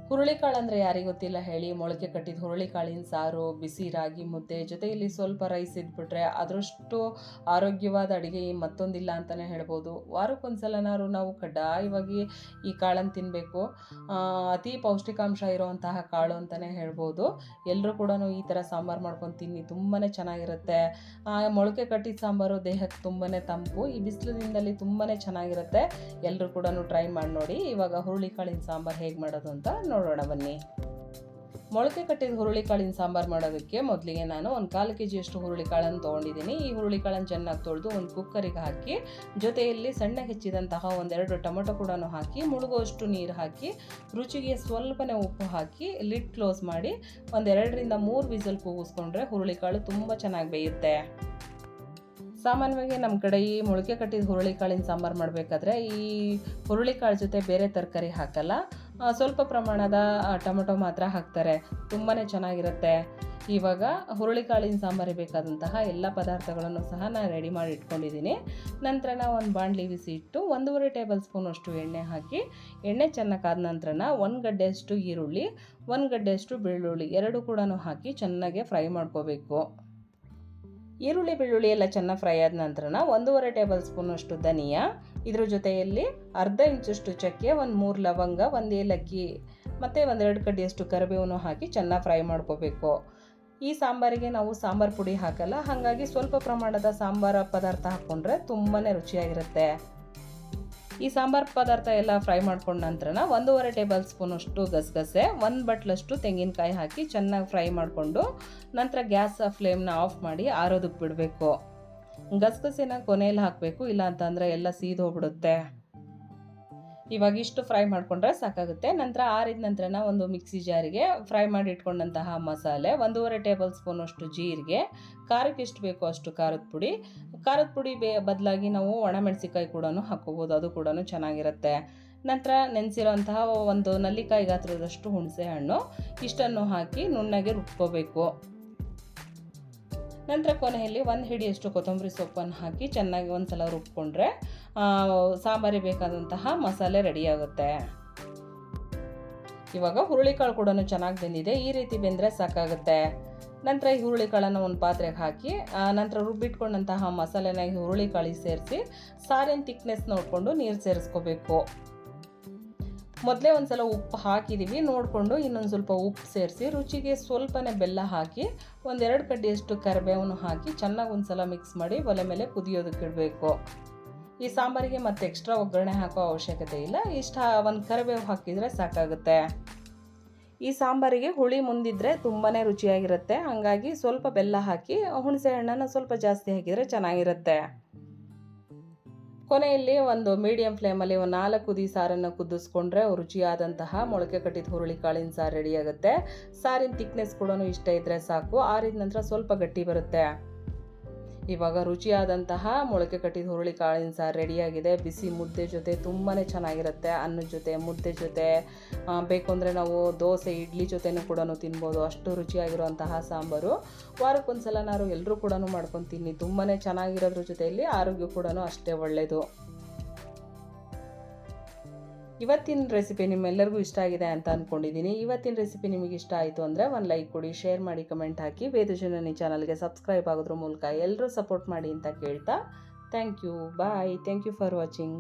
ಹುರುಳಿಕಾಳು ಅಂದರೆ ಯಾರಿಗೆ ಗೊತ್ತಿಲ್ಲ ಹೇಳಿ. ಮೊಳಕೆ ಕಟ್ಟಿದ ಹುರುಳಿಕಾಳಿನ ಸಾರು, ಬಿಸಿ ರಾಗಿ ಮುದ್ದೆ ಜೊತೆಯಲ್ಲಿ ಸ್ವಲ್ಪ ರೈಸ್ ಇದ್ಬಿಟ್ರೆ ಅದರಷ್ಟು ಆರೋಗ್ಯವಾದ ಅಡುಗೆ ಮತ್ತೊಂದಿಲ್ಲ ಅಂತಲೇ ಹೇಳ್ಬೋದು. ವಾರಕ್ಕೊಂದ್ಸಲನಾದ್ರು ನಾವು ಕಡ್ಡಾಯವಾಗಿ ಈ ಕಾಳನ್ನು ತಿನ್ನಬೇಕು. ಅತಿ ಪೌಷ್ಟಿಕಾಂಶ ಇರುವಂತಹ ಕಾಳು ಅಂತಲೇ ಹೇಳ್ಬೋದು. ಎಲ್ಲರೂ ಕೂಡ ಈ ಥರ ಸಾಂಬಾರು ಮಾಡ್ಕೊಂಡು ತಿನ್ನಿ, ತುಂಬಾ ಚೆನ್ನಾಗಿರುತ್ತೆ. ಮೊಳಕೆ ಕಟ್ಟಿದ ಸಾಂಬಾರು ದೇಹಕ್ಕೆ ತುಂಬಾ ತಂಪು, ಈ ಬಿಸಿಲು ದಿನದಲ್ಲಿ ತುಂಬಾ ಚೆನ್ನಾಗಿರುತ್ತೆ. ಎಲ್ಲರೂ ಕೂಡ ಟ್ರೈ ಮಾಡಿ ನೋಡಿ. ಇವಾಗ ಹುರುಳಿಕಾಳಿನ ಸಾಂಬಾರು ಹೇಗೆ ಮಾಡೋದು ಅಂತ ನೋಡೋಣ ಬನ್ನಿ. ಮೊಳಕೆ ಕಟ್ಟಿದ ಹುರುಳಿಕಾಳಿನ ಸಾಂಬಾರು ಮಾಡೋದಕ್ಕೆ ಮೊದಲಿಗೆ ನಾನು ಒಂದು 1/4 kg ಹುರುಳಿಕಾಳನ್ನು ತೊಗೊಂಡಿದ್ದೀನಿ. ಈ ಹುರುಳಿಕಾಳನ್ನು ಚೆನ್ನಾಗಿ ತೊಳೆದು ಒಂದು ಕುಕ್ಕರಿಗೆ ಹಾಕಿ, ಜೊತೆಯಲ್ಲಿ ಸಣ್ಣ ಹೆಚ್ಚಿದಂತಹ 1-2 ಟೊಮೊಟೊ ಕೂಡ ಹಾಕಿ, ಮುಳುಗುವಷ್ಟು ನೀರು ಹಾಕಿ, ರುಚಿಗೆ ಸ್ವಲ್ಪನೇ ಉಪ್ಪು ಹಾಕಿ ಲಿಡ್ ಕ್ಲೋಸ್ ಮಾಡಿ 2-3 ವಿಸಲ್ ಕೂಗಿಸ್ಕೊಂಡ್ರೆ ಹುರುಳಿಕಾಳು ತುಂಬ ಚೆನ್ನಾಗಿ ಬೇಯುತ್ತೆ. ಸಾಮಾನ್ಯವಾಗಿ ನಮ್ಮ ಕಡೆ ಈ ಮೊಳಕೆ ಕಟ್ಟಿದ ಹುರುಳಿಕಾಳಿನ ಸಾಂಬಾರು ಮಾಡಬೇಕಾದ್ರೆ ಈ ಹುರುಳಿಕಾಳು ಜೊತೆ ಬೇರೆ ತರಕಾರಿ ಹಾಕಲ್ಲ. ಸ್ವಲ್ಪ ಪ್ರಮಾಣದ ಟೊಮೊಟೊ ಮಾತ್ರ ಹಾಕ್ತಾರೆ, ತುಂಬಾ ಚೆನ್ನಾಗಿರುತ್ತೆ. ಇವಾಗ ಹುರುಳಿಕಾಳಿನ ಸಾಂಬಾರಿಗೆ ಬೇಕಾದಂತಹ ಎಲ್ಲ ಪದಾರ್ಥಗಳನ್ನು ಸಹ ನಾನು ರೆಡಿ ಮಾಡಿ ಇಟ್ಕೊಂಡಿದ್ದೀನಿ. ನಂತರ ಒಂದು ಬಾಣಲಿ ಬಿಸಿ ಇಟ್ಟು 1.5 ಟೇಬಲ್ ಸ್ಪೂನ್ ಅಷ್ಟು ಎಣ್ಣೆ ಹಾಕಿ, ಎಣ್ಣೆ ಚೆನ್ನಾಗಿ ಕಾದ ನಂತರ 1 ಗಡ್ಡೆಯಷ್ಟು ಈರುಳ್ಳಿ, 1 ಗಡ್ಡೆಯಷ್ಟು ಬೆಳ್ಳುಳ್ಳಿ ಎರಡೂ ಕೂಡ ಹಾಕಿ ಚೆನ್ನಾಗಿ ಫ್ರೈ ಮಾಡ್ಕೋಬೇಕು. ಈರುಳ್ಳಿ ಬೆಳ್ಳುಳ್ಳಿ ಎಲ್ಲ ಚೆನ್ನಾಗಿ ಫ್ರೈ ಆದ ನಂತರ 1.5 ಟೇಬಲ್ ಸ್ಪೂನ್ ಅಷ್ಟು ಧನಿಯಾ, ಇದ್ರ ಜೊತೆಯಲ್ಲಿ ಅರ್ಧ ಇಂಚಷ್ಟು ಚಕ್ಕೆ, 3 ಲವಂಗ, 1 ಏಲಕ್ಕಿ ಮತ್ತು 1-2 ಕಡ್ಡಿಯಷ್ಟು ಕರಿಬೇವನ್ನು ಹಾಕಿ ಚೆನ್ನಾಗಿ ಫ್ರೈ ಮಾಡ್ಕೋಬೇಕು. ಈ ಸಾಂಬಾರಿಗೆ ನಾವು ಸಾಂಬಾರು ಪುಡಿ ಹಾಕಲ್ಲ, ಹಾಗಾಗಿ ಸ್ವಲ್ಪ ಪ್ರಮಾಣದ ಸಾಂಬಾರು ಪದಾರ್ಥ ಹಾಕ್ಕೊಂಡ್ರೆ ತುಂಬಾ ರುಚಿಯಾಗಿರುತ್ತೆ. ಈ ಸಾಂಬಾರು ಪದಾರ್ಥ ಎಲ್ಲ ಫ್ರೈ ಮಾಡ್ಕೊಂಡ ನಂತರ 1.5 ಟೇಬಲ್ ಸ್ಪೂನ್ ಅಷ್ಟು ಗಸಗಸೆ, 1 ಬಟ್ಲಷ್ಟು ತೆಂಗಿನಕಾಯಿ ಹಾಕಿ ಚೆನ್ನಾಗಿ ಫ್ರೈ ಮಾಡಿಕೊಂಡು ನಂತರ ಗ್ಯಾಸ್ ಫ್ಲೇಮ್ನ ಆಫ್ ಮಾಡಿ ಆರೋದಕ್ಕೆ ಬಿಡಬೇಕು. ಗಸಗಸೆನ ಕೊನೆಯಲ್ಲಿ ಹಾಕಬೇಕು, ಇಲ್ಲ ಅಂತಂದರೆ ಎಲ್ಲ ಸೀದೋಗ್ಬಿಡುತ್ತೆ. ಇವಾಗ ಇಷ್ಟು ಫ್ರೈ ಮಾಡಿಕೊಂಡ್ರೆ ಸಾಕಾಗುತ್ತೆ. ನಂತರ ಆರಿದ ನಂತರ ಒಂದು ಮಿಕ್ಸಿ ಜಾರಿಗೆ ಫ್ರೈ ಮಾಡಿ ಇಟ್ಕೊಂಡಂತಹ ಮಸಾಲೆ, 1.5 ಟೇಬಲ್ ಸ್ಪೂನ್ ಅಷ್ಟು ಜೀರಿಗೆ, ಖಾರಕ್ಕೆ ಎಷ್ಟು ಬೇಕೋ ಅಷ್ಟು ಖಾರದ ಪುಡಿ ಬದಲಾಗಿ ನಾವು ಒಣಮೆಣಸಿಕಾಯಿ ಕೂಡ ಹಾಕೋಬೋದು, ಅದು ಕೂಡ ಚೆನ್ನಾಗಿರುತ್ತೆ. ನಂತರ ನೆನೆಸಿರೋಂತಹ ಒಂದು ನಲ್ಲಿಕಾಯಿ ಗಾತ್ರದಷ್ಟು ಹುಣಸೆ ಹಣ್ಣು ಇಷ್ಟನ್ನು ಹಾಕಿ ನುಣ್ಣಗೆ ರುಬ್ಕೋಬೇಕು. ನಂತರ ಕೊನೆಯಲ್ಲಿ 1 ಹಿಡಿಯಷ್ಟು ಕೊತ್ತಂಬರಿ ಸೊಪ್ಪನ್ನು ಹಾಕಿ ಚೆನ್ನಾಗಿ ಒಂದು ಸಲ ರುಬ್ಕೊಂಡ್ರೆ ಸಾಂಬಾರಿಗೆ ಬೇಕಾದಂತಹ ಮಸಾಲೆ ರೆಡಿಯಾಗುತ್ತೆ. ಇವಾಗ ಹುರುಳಿಕಾಳು ಕೂಡ ಚೆನ್ನಾಗಿ ಬೆಂದಿದೆ, ಈ ರೀತಿ ಬೆಂದರೆ ಸಾಕಾಗುತ್ತೆ. ನಂತರ ಈ ಹುರುಳಿಕಾಳನ್ನು ಒಂದು ಪಾತ್ರೆಗೆ ಹಾಕಿ ನಂತರ ರುಬ್ಬಿಟ್ಕೊಂಡಂತಹ ಮಸಾಲೆನ ಈ ಹುರುಳಿಕಾಳಿಗೆ ಸೇರಿಸಿ ಸಾರಿನ ತಿಕ್ನೆಸ್ ನೋಡಿಕೊಂಡು ನೀರು ಸೇರಿಸ್ಕೋಬೇಕು. ಮೊದಲೇ ಒಂದು ಸಲ ಉಪ್ಪು ಹಾಕಿದ್ದೀವಿ, ನೋಡಿಕೊಂಡು ಇನ್ನೊಂದು ಸ್ವಲ್ಪ ಉಪ್ಪು ಸೇರಿಸಿ ರುಚಿಗೆ ಸ್ವಲ್ಪನೇ ಬೆಲ್ಲ ಹಾಕಿ 1-2 ಕಡ್ಡಿಯಷ್ಟು ಕರಿಬೇವನ್ನು ಹಾಕಿ ಚೆನ್ನಾಗಿ ಒಂದು ಸಲ ಮಿಕ್ಸ್ ಮಾಡಿ ಒಲೆ ಮೇಲೆ ಕುದಿಯೋದಕ್ಕೆ ಇಡಬೇಕು. ಈ ಸಾಂಬಾರಿಗೆ ಮತ್ತೆ ಎಕ್ಸ್ಟ್ರಾ ಒಗ್ಗರಣೆ ಹಾಕೋ ಅವಶ್ಯಕತೆ ಇಲ್ಲ, ಇಷ್ಟ ಒಂದು ಕರಿಬೇವು ಹಾಕಿದರೆ ಸಾಕಾಗುತ್ತೆ. ಈ ಸಾಂಬಾರಿಗೆ ಹುಳಿ ಮುಂದಿದ್ರೆ ತುಂಬಾ ರುಚಿಯಾಗಿರುತ್ತೆ, ಹಾಗಾಗಿ ಸ್ವಲ್ಪ ಬೆಲ್ಲ ಹಾಕಿ ಹುಣಸೆ ಹಣ್ಣನ್ನು ಸ್ವಲ್ಪ ಜಾಸ್ತಿ ಹಾಕಿದರೆ ಚೆನ್ನಾಗಿರುತ್ತೆ. ಕೊನೆಯಲ್ಲಿ ಒಂದು ಮೀಡಿಯಂ ಫ್ಲೇಮಲ್ಲಿ 4 ಕುದಿ ಸಾರನ್ನು ಕುದಿಸ್ಕೊಂಡ್ರೆ ರುಚಿಯಾದಂತಹ ಮೊಳಕೆ ಕಟ್ಟಿದ ಹುರುಳಿಕಾಳಿನ ಸಾರು ರೆಡಿಯಾಗುತ್ತೆ. ಸಾರಿನ ತಿಕ್ನೆಸ್ ಕೂಡ ಇಷ್ಟ ಇದ್ದರೆ ಸಾಕು, ಆರಿದ ನಂತರ ಸ್ವಲ್ಪ ಗಟ್ಟಿ ಬರುತ್ತೆ. ಇವಾಗ ರುಚಿಯಾದಂತಹ ಮೊಳಕೆ ಕಟ್ಟಿದ ಹುರುಳಿಕಾಳಿನ ಸಾರು ರೆಡಿಯಾಗಿದೆ. ಬಿಸಿ ಮುದ್ದೆ ಜೊತೆ ತುಂಬಾ ಚೆನ್ನಾಗಿರುತ್ತೆ, ಅನ್ನದ ಜೊತೆ, ಮುದ್ದೆ ಜೊತೆ, ಬೇಕು ಅಂದರೆ ನಾವು ದೋಸೆ ಇಡ್ಲಿ ಜೊತೆನೂ ಕೂಡ ತಿನ್ಬೋದು. ಅಷ್ಟು ರುಚಿಯಾಗಿರುವಂತಹ ಸಾಂಬಾರು. ವಾರಕ್ಕೊಂದ್ಸಲನಾದ್ರು ಎಲ್ಲರೂ ಕೂಡ ಮಾಡ್ಕೊಂಡು ತಿನ್ನಿ, ತುಂಬಾ ಚೆನ್ನಾಗಿರೋದ್ರ ಜೊತೆಯಲ್ಲಿ ಆರೋಗ್ಯ ಕೂಡ ಅಷ್ಟೇ ಒಳ್ಳೆಯದು. ಇವತ್ತಿನ ರೆಸಿಪಿ ನಿಮ್ಮೆಲ್ಲರಿಗೂ ಇಷ್ಟ ಆಗಿದೆ ಅಂತ ಅಂದ್ಕೊಂಡಿದ್ದೀನಿ. ಇವತ್ತಿನ ರೆಸಿಪಿ ನಿಮಗೆ ಇಷ್ಟ ಆಯಿತು ಅಂದರೆ ಒಂದು ಲೈಕ್ ಕೊಡಿ, ಶೇರ್ ಮಾಡಿ, ಕಮೆಂಟ್ ಹಾಕಿ, ವೇದಜನನಿ ಚಾನಲ್ಗೆ ಸಬ್ಸ್ಕ್ರೈಬ್ ಆಗೋದ್ರ ಮೂಲಕ ಎಲ್ಲರೂ ಸಪೋರ್ಟ್ ಮಾಡಿ ಅಂತ ಕೇಳ್ತಾ thank you. Bye. Thank you for watching.